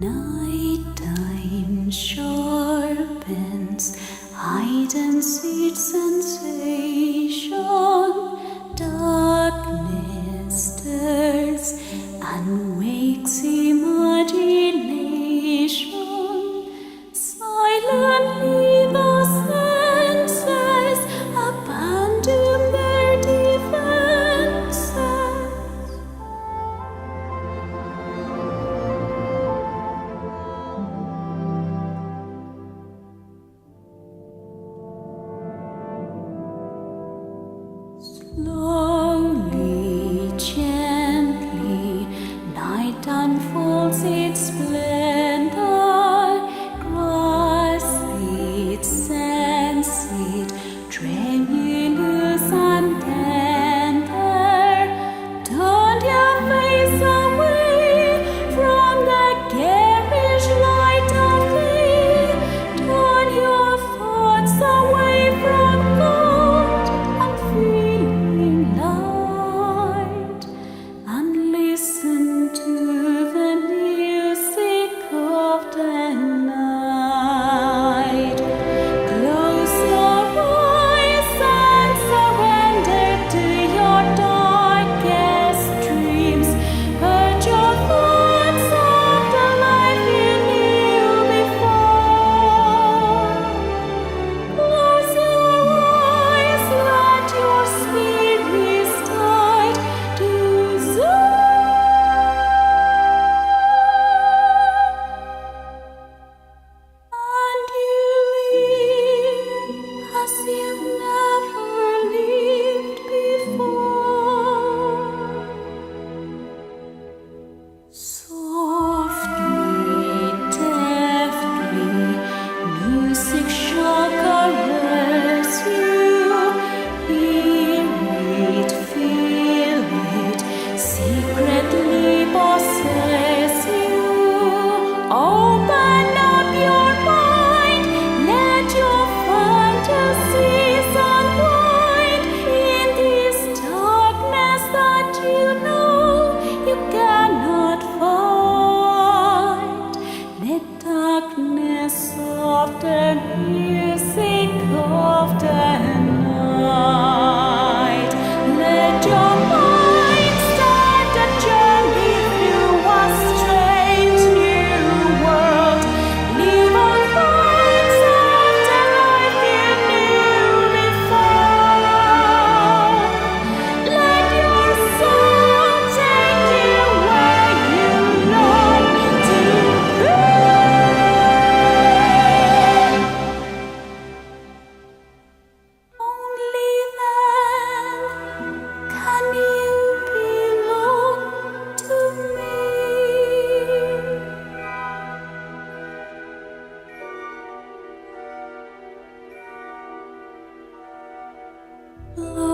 Nighttime sharpens hide and seek sensation. Darkness stirs and wakes imagination. Silently the senses abandon their defenses. Slowly, gently, night unfolds its splendor. Grasp it, sense it, tremulous and tender. Turn your face away from the garish light of day. Turn your thoughts away from God and feeling light, and listen to the music of the night. Close your eyes and surrender to your darkest dreams. Purge your thoughts of the life you knew before. Close your eyes, let your spirit start to soar. And you live as you've never lived before. Softly, deftly, music shall caress you. Hear it, feel it, secretly possess you. Open up your mind, let your fantasies unwind in this darkness that you know you cannot fight. Let darkness of the music of the night. Let your mind start a journey through a strange new world. Live on thoughts of the life you knew before. Let your soul take you where you long to go. Only then can you belong to me. Love